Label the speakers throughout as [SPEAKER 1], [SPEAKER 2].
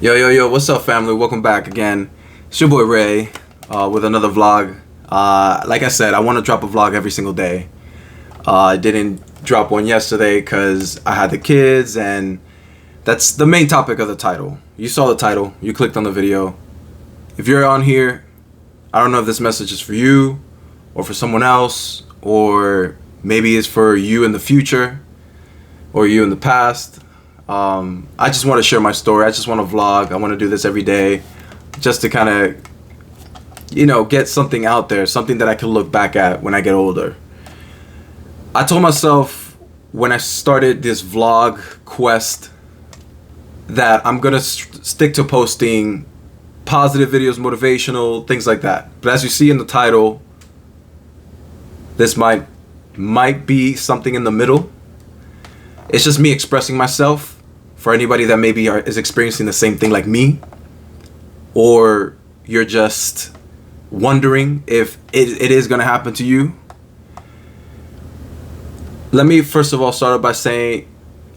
[SPEAKER 1] Yo, what's up, family? Welcome back again. It's your boy Ray with another vlog. Like I said, I want to drop a vlog every single day. I didn't drop one yesterday because I had the kids, and that's the main topic of the title. You saw the title, you clicked on the video. If you're on here, I don't know if this message is for you or for someone else, or maybe it's for you in the future or you in the past. I just want to share my story. I just want to vlog. I want to do this every day just to kind of, get something out there, something that I can look back at when I get older. I told myself when I started this vlog quest that I'm going to stick to posting positive videos, motivational, things like that. But as you see in the title, this might be something in the middle. It's just me expressing myself for anybody that maybe is experiencing the same thing like me, or you're just wondering if it is going to happen to you. Let me first of all start off by saying,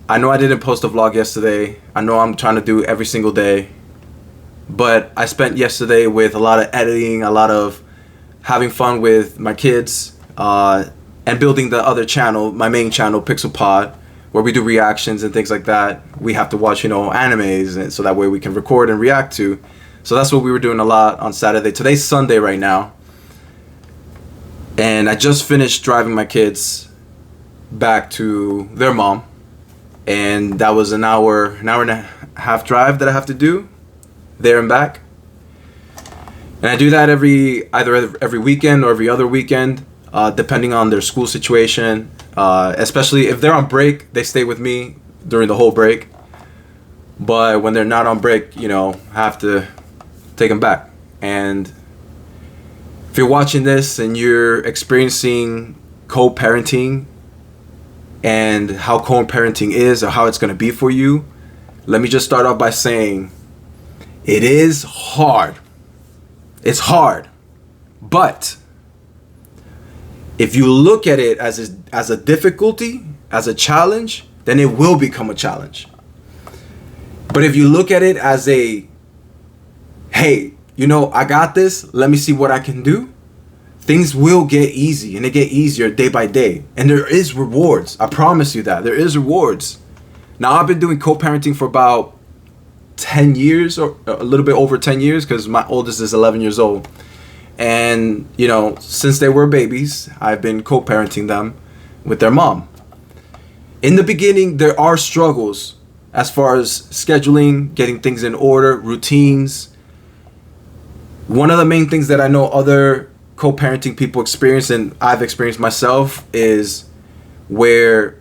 [SPEAKER 1] I know I didn't post a vlog yesterday. I know I'm trying to do every single day, but I spent yesterday with a lot of editing, a lot of having fun with my kids, and building the other channel, my main channel, Pixel Pod, where we do reactions and things like that. We have to watch, animes, and so that way we can record and react to. So that's what we were doing a lot on Saturday. Today's Sunday right now. And I just finished driving my kids back to their mom. And that was an hour and a half drive that I have to do there and back. And I do that either every weekend or every other weekend, depending on their school situation. Especially if they're on break, they stay with me during the whole break. But when they're not on break, I have to take them back. And if you're watching this and you're experiencing co-parenting and how co-parenting is or how it's going to be for you, let me just start off by saying it is hard. It's hard. But if you look at it as a difficulty, as a challenge, then it will become a challenge. But if you look at it as hey, I got this, let me see what I can do, things will get easy, and they get easier day by day. And there is rewards. I promise you that. There is rewards. Now, I've been doing co-parenting for about 10 years, or a little bit over 10 years, because my oldest is 11 years old. And, since they were babies, I've been co-parenting them with their mom. In the beginning, there are struggles as far as scheduling, getting things in order, routines. One of the main things that I know other co-parenting people experience, and I've experienced myself, is where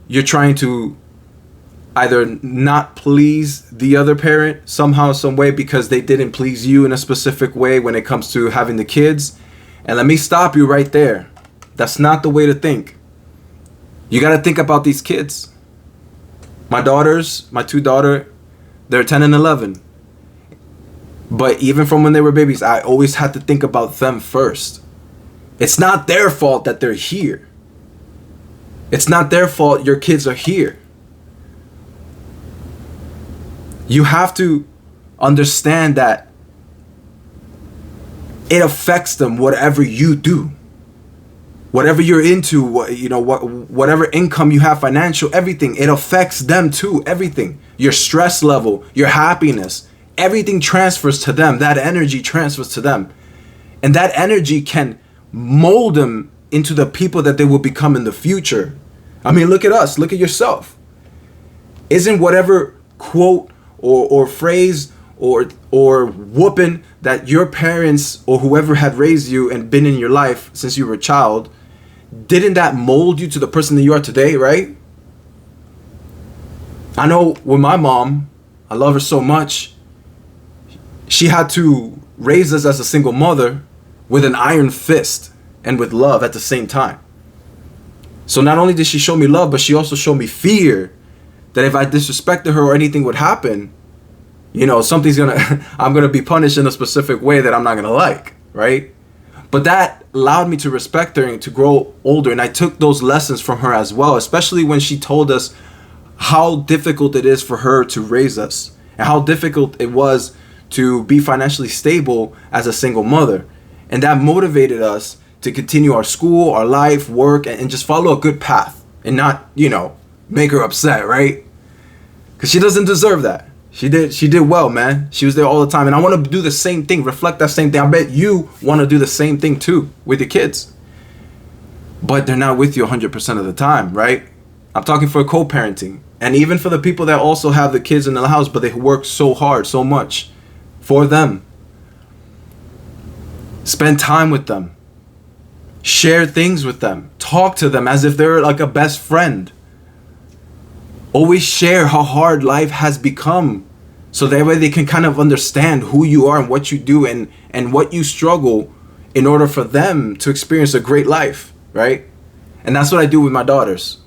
[SPEAKER 1] you're trying to either not please the other parent somehow, some way, because they didn't please you in a specific way when it comes to having the kids. And let me stop you right there. That's not the way to think. You got to think about these kids. My two daughters, they're 10 and 11. But even from when they were babies, I always had to think about them first. It's not their fault that they're here. It's not their fault your kids are here. You have to understand that it affects them, whatever you do, whatever you're into, whatever income you have, financial, everything. It affects them too. Everything, your stress level, your happiness, everything transfers to them. That energy transfers to them, and that energy can mold them into the people that they will become in the future. I mean, look at us. Look at yourself. Isn't whatever quote or phrase or whooping that your parents or whoever had raised you and been in your life since you were a child, didn't that mold you to the person that you are today, right? I know with my mom, I love her so much. She had to raise us as a single mother with an iron fist and with love at the same time. So not only did she show me love, but she also showed me fear that if I disrespected her or anything would happen, I'm gonna be punished in a specific way that I'm not gonna like, right? But that allowed me to respect her and to grow older, and I took those lessons from her as well, especially when she told us how difficult it is for her to raise us and how difficult it was to be financially stable as a single mother. And that motivated us to continue our school, our life, work, and just follow a good path and not, make her upset, right? Because she doesn't deserve that. She did well, man. She was there all the time. And I want to do the same thing, reflect that same thing. I bet you want to do the same thing too with your kids. But they're not with you 100% of the time, right? I'm talking for co-parenting. And even for the people that also have the kids in the house, but they work so hard, so much for them. Spend time with them. Share things with them. Talk to them as if they're like a best friend. Always share how hard life has become, so that way they can kind of understand who you are and what you do and what you struggle in order for them to experience a great life, right? And that's what I do with my daughters.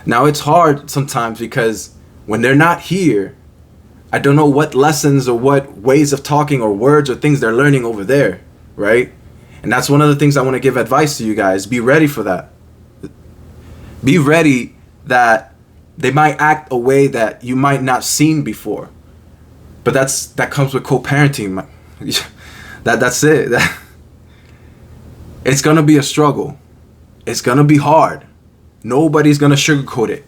[SPEAKER 1] Now it's hard sometimes because when they're not here, I don't know what lessons or what ways of talking or words or things they're learning over there, right? And that's one of the things I want to give advice to you guys. Be ready for that. Be ready that they might act a way that you might not seen before. But that comes with co-parenting. That's it. It's going to be a struggle. It's going to be hard. Nobody's going to sugarcoat it.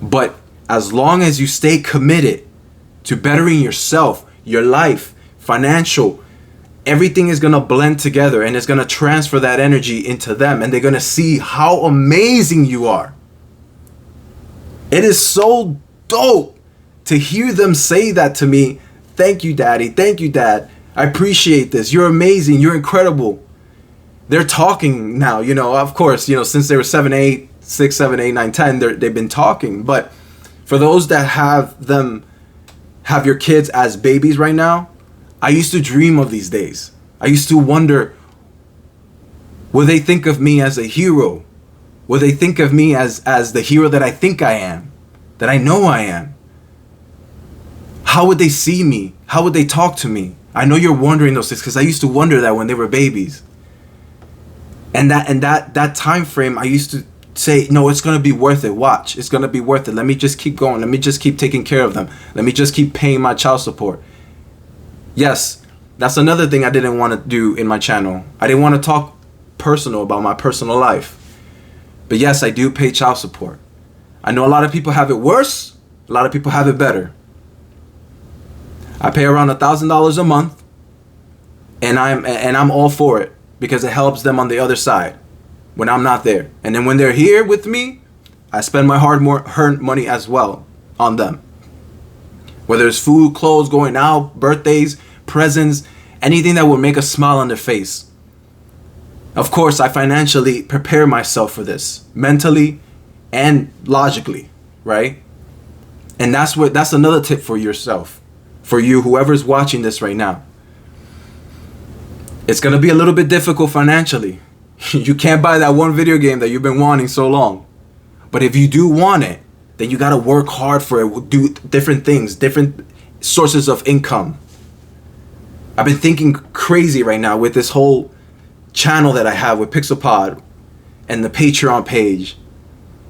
[SPEAKER 1] But as long as you stay committed to bettering yourself, your life, financial, everything is going to blend together, and it's going to transfer that energy into them, and they're going to see how amazing you are. It is so dope to hear them say that to me. Thank you, Daddy. Thank you, Dad. I appreciate this. You're amazing. You're incredible. They're talking now, of course, since they were 7, 8, 6, 7, 8, 9, 10, they've been talking. But for those that have your kids as babies right now, I used to dream of these days. I used to wonder, will they think of me as a hero? Will they think of me as the hero that I think I am, that I know I am? How would they see me? How would they talk to me? I know you're wondering those things because I used to wonder that when they were babies. And that time frame, I used to say, no, it's going to be worth it. Watch, it's going to be worth it. Let me just keep going. Let me just keep taking care of them. Let me just keep paying my child support. Yes, that's another thing I didn't want to do in my channel. I didn't want to talk personal about my personal life. But yes, I do pay child support. I know a lot of people have it worse. A lot of people have it better. I pay around $1,000 a month, and I'm all for it because it helps them on the other side when I'm not there. And then when they're here with me, I spend my hard-earned money as well on them. Whether it's food, clothes, going out, birthdays, presents, anything that will make a smile on their face. Of course, I financially prepare myself for this, mentally and logically, right? And that's another tip for yourself, for you, whoever's watching this right now. It's going to be a little bit difficult financially. You can't buy that one video game that you've been wanting so long. But if you do want it, then you got to work hard for it, do different things, different sources of income. I've been thinking crazy right now with this whole channel that I have with PixelPod and the Patreon page.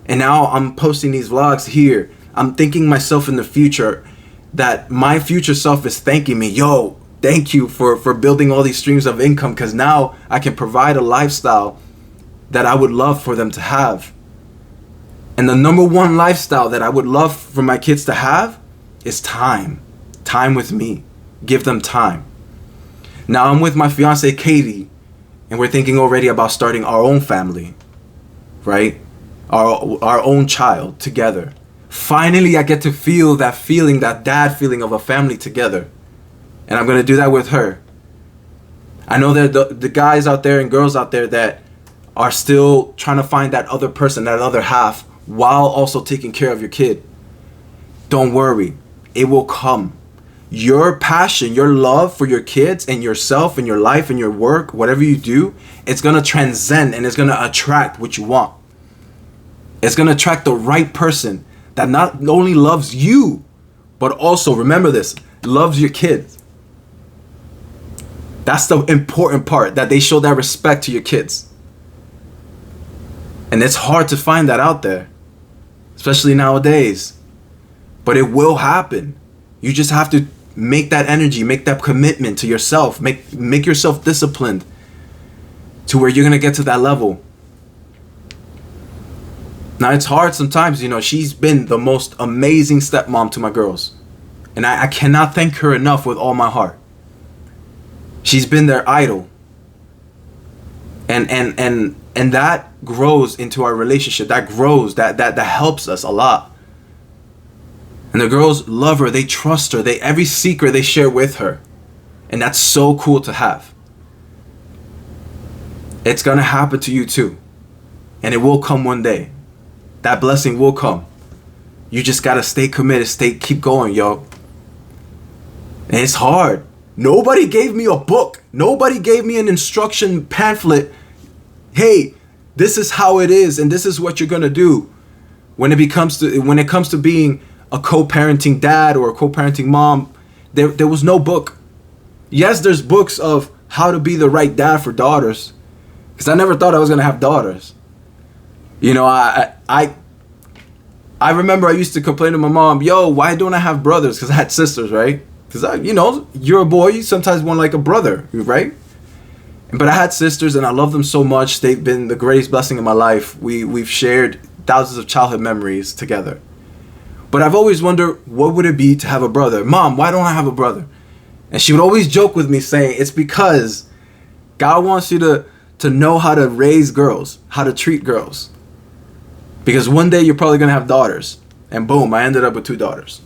[SPEAKER 1] And now I'm posting these vlogs here. I'm thinking myself in the future that my future self is thanking me. Yo, thank you for building all these streams of income, because now I can provide a lifestyle that I would love for them to have. And the number one lifestyle that I would love for my kids to have is time. Time with me. Give them time. Now I'm with my fiance Katie, and we're thinking already about starting our own family, right? Our own child together. Finally, I get to feel that feeling, that dad feeling of a family together. And I'm going to do that with her. I know that the guys out there and girls out there that are still trying to find that other person, that other half, while also taking care of your kid. Don't worry. It will come. Your passion, your love for your kids and yourself and your life and your work, whatever you do, it's going to transcend and it's going to attract what you want. It's going to attract the right person that not only loves you, but also, remember this, loves your kids. That's the important part, that they show that respect to your kids. And it's hard to find that out there, especially nowadays. But it will happen. You just have to make that energy, make that commitment to yourself, make yourself disciplined to where you're gonna get to that level. Now it's hard sometimes, you know, she's been the most amazing stepmom to my girls. And I cannot thank her enough with all my heart. She's been their idol. And that grows into our relationship. That grows, that helps us a lot. And the girls love her, they trust her, every secret they share with her. And that's so cool to have. It's gonna happen to you too. And it will come one day. That blessing will come. You just gotta stay committed, keep going, yo. And it's hard. Nobody gave me a book. Nobody gave me an instruction pamphlet. Hey, this is how it is, and this is what you're gonna do when it comes to being a co-parenting dad or a co-parenting mom. There was no book. Yes, there's books of how to be the right dad for daughters, because I never thought I was gonna have daughters. You know, I remember I used to complain to my mom, yo, why don't I have brothers? Because I had sisters, right? Because you know, you're a boy, you sometimes want like a brother, right? But I had sisters and I love them so much. They've been the greatest blessing in my life. We've shared thousands of childhood memories together. But I've always wondered, what would it be to have a brother? Mom, why don't I have a brother? And she would always joke with me saying, it's because God wants you to know how to raise girls, how to treat girls. Because one day you're probably going to have daughters. And boom, I ended up with 2 daughters.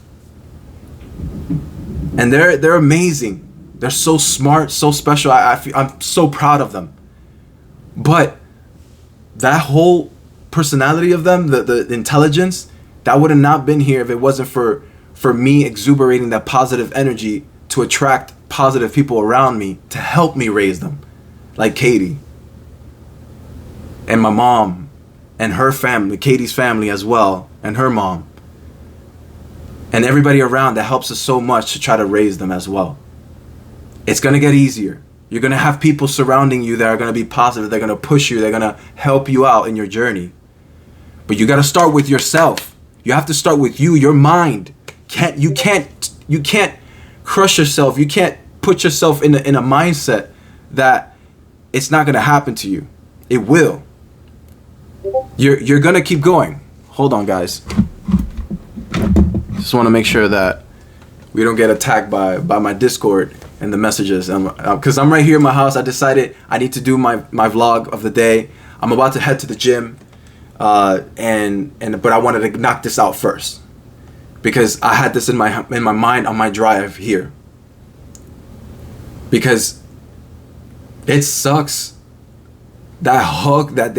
[SPEAKER 1] And they're amazing. They're so smart, so special. I'm so proud of them. But that whole personality of them, the intelligence, that would have not been here if it wasn't for me exuberating that positive energy to attract positive people around me to help me raise them. Like Katie. And my mom. And her family, Katie's family as well. And her mom. And everybody around that helps us so much to try to raise them as well. It's going to get easier. You're going to have people surrounding you that are going to be positive. They're going to push you. They're going to help you out in your journey. But you got to start with yourself. You have to start with you, your mind. You can't crush yourself. You can't put yourself in a mindset that it's not going to happen to you. It will. You're going to keep going. Hold on, guys. Just want to make sure that we don't get attacked by my Discord and the messages. Because I'm right here in my house. I decided I need to do my vlog of the day. I'm about to head to the gym. But I wanted to knock this out first. Because I had this in my mind on my drive here. Because it sucks. That hug that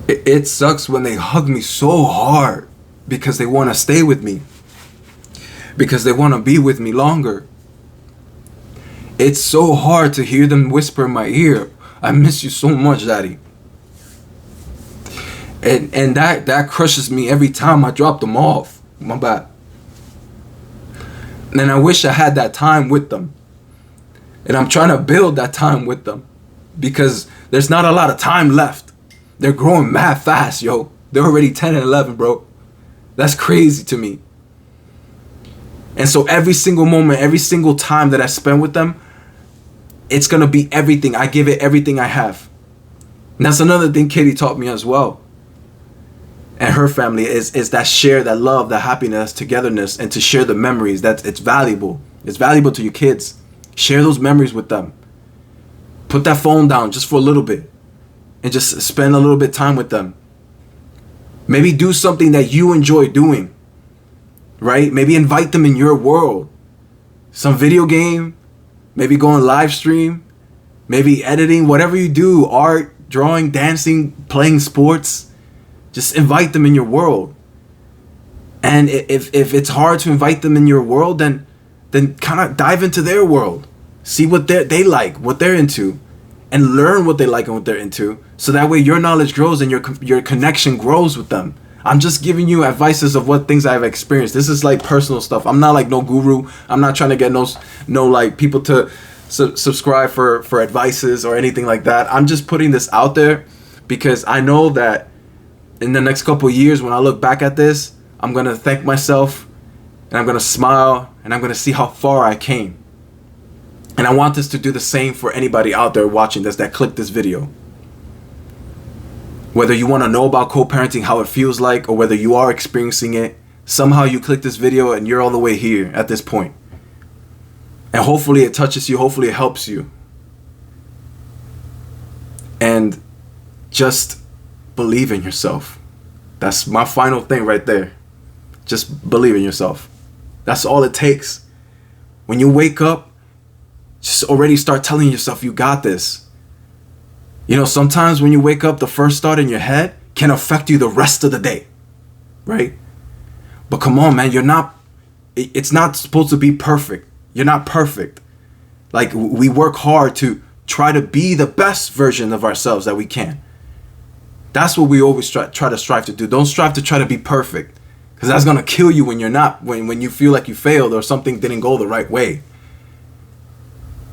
[SPEAKER 1] it sucks when they hug me so hard. Because they want to stay with me. Because they want to be with me longer. It's so hard to hear them whisper in my ear, I miss you so much, Daddy. And that crushes me every time I drop them off. My bad. And I wish I had that time with them. And I'm trying to build that time with them. Because there's not a lot of time left. They're growing mad fast, yo. They're already 10 and 11, bro. That's crazy to me. And so every single moment, every single time that I spend with them, it's going to be everything. I give it everything I have. And that's another thing Katie taught me as well. And her family is that share, that love, that happiness, togetherness, and to share the memories. It's valuable. It's valuable to your kids. Share those memories with them. Put that phone down just for a little bit. And just spend a little bit of time with them. Maybe do something that you enjoy doing. Right? Maybe invite them in your world. Some video game. Maybe go on live stream. Maybe editing. Whatever you do. Art, drawing, dancing, playing sports. Just invite them in your world. And if it's hard to invite them in your world, then kind of dive into their world. See what they like, what they're into. And learn what they like and what they're into. So that way your knowledge grows and your connection grows with them. I'm just giving you advices of what things I've experienced. This is like personal stuff. I'm not like no guru. I'm not trying to get no like people to subscribe for advices or anything like that. I'm just putting this out there because I know that in the next couple of years when I look back at this, I'm going to thank myself, and I'm going to smile, and I'm going to see how far I came. And I want this to do the same for anybody out there watching this that clicked this video. Whether you want to know about co-parenting, how it feels like, or whether you are experiencing it, somehow you click this video and you're all the way here at this point. And hopefully it touches you, hopefully it helps you. And just believe in yourself. That's my final thing right there. Just believe in yourself. That's all it takes. When you wake up, just already start telling yourself you got this. You know, sometimes when you wake up, the first thought in your head can affect you the rest of the day, right? But come on, man, it's not supposed to be perfect. You're not perfect. Like, we work hard to try to be the best version of ourselves that we can. That's what we always try to strive to do. Don't strive to try to be perfect, because that's going to kill you when you're not, when you feel like you failed or something didn't go the right way.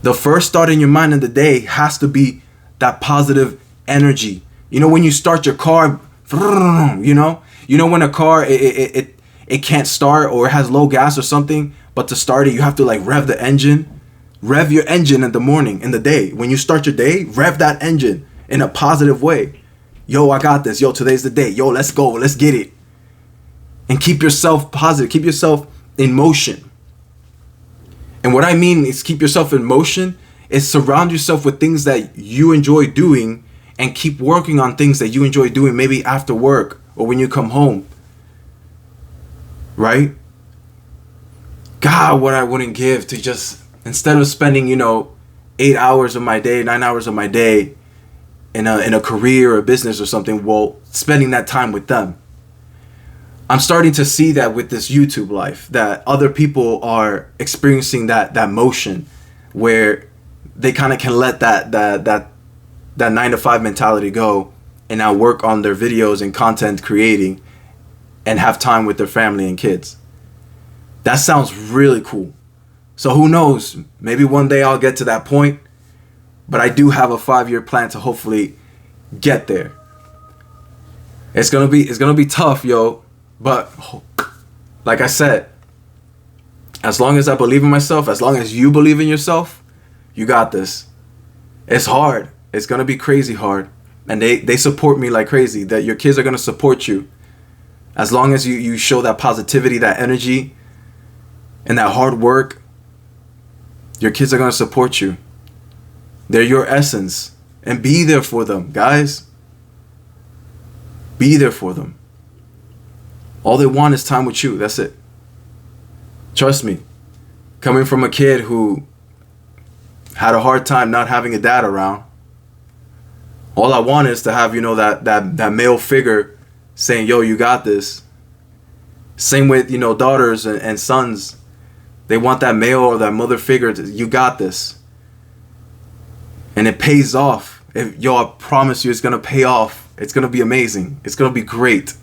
[SPEAKER 1] The first thought in your mind in the day has to be that positive energy. You know, when you start your car, you know when a car, it can't start, or it has low gas or something, but to start it, you have to like rev the engine. Rev your engine in the morning, in the day. When you start your day, rev that engine in a positive way. Yo, I got this. Yo, today's the day. Yo, let's go. Let's get it. And keep yourself positive. Keep yourself in motion. And what I mean is keep yourself in motion is surround yourself with things that you enjoy doing, and keep working on things that you enjoy doing, maybe after work or when you come home. Right? God, what I wouldn't give to just, instead of spending, 8 hours of my day, 9 hours of my day in a career or a business or something, well, spending that time with them. I'm starting to see that with this YouTube life, that other people are experiencing that motion where they kind of can let that 9-to-5 mentality go and now work on their videos and content creating and have time with their family and kids. That sounds really cool. So who knows? Maybe one day I'll get to that point, but I do have a 5-year plan to hopefully get there. It's gonna be tough, yo. But like I said, as long as I believe in myself, as long as you believe in yourself, you got this. It's hard. It's gonna be crazy hard, and they support me like crazy. That your kids are gonna support you, as long as you show that positivity, that energy, and that hard work. Your kids are gonna support you. They're your essence, and be there for them, guys. Be there for them. All they want is time with you. That's it. Trust me. Coming from a kid who had a hard time not having a dad around, all I want is to have, that male figure saying, yo, you got this. Same with, daughters and sons. They want that male or that mother figure to, you got this. And it pays off. I promise you it's going to pay off. It's going to be amazing. It's going to be great.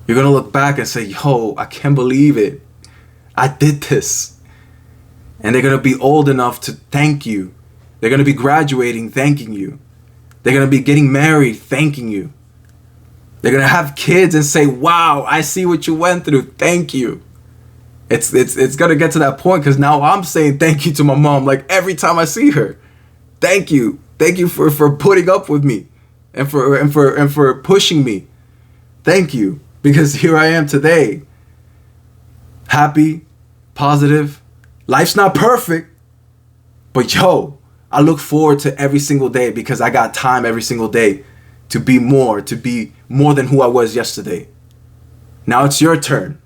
[SPEAKER 1] You're going to look back and say, yo, I can't believe it. I did this. And they're going to be old enough to thank you. They're going to be graduating, thanking you. They're going to be getting married, thanking you. They're going to have kids and say, wow, I see what you went through. Thank you. It's going to get to that point, because now I'm saying thank you to my mom like every time I see her. Thank you. Thank you for putting up with me and for pushing me. Thank you. Because here I am today. Happy, positive. Life's not perfect. But yo, I look forward to every single day, because I got time every single day to be more than who I was yesterday. Now it's your turn.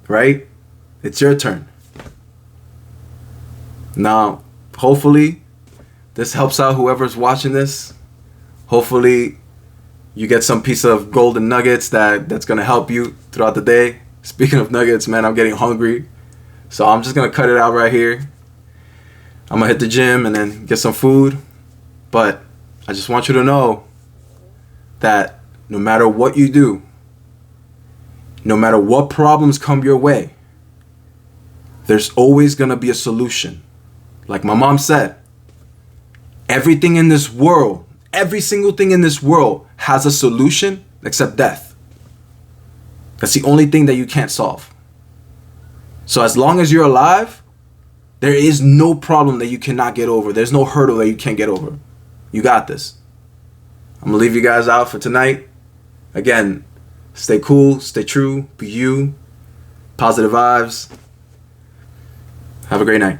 [SPEAKER 1] Right? It's your turn. Now, hopefully, this helps out whoever's watching this. Hopefully, you get some piece of golden nuggets that's going to help you throughout the day. Speaking of nuggets, man, I'm getting hungry. So I'm just going to cut it out right here. I'm going to hit the gym and then get some food. But I just want you to know that no matter what you do, no matter what problems come your way, there's always going to be a solution. Like my mom said, everything in this world, every single thing in this world has a solution except death. That's the only thing that you can't solve. So as long as you're alive, there is no problem that you cannot get over. There's no hurdle that you can't get over. You got this. I'm going to leave you guys out for tonight. Again, stay cool, stay true, be you, positive vibes. Have a great night.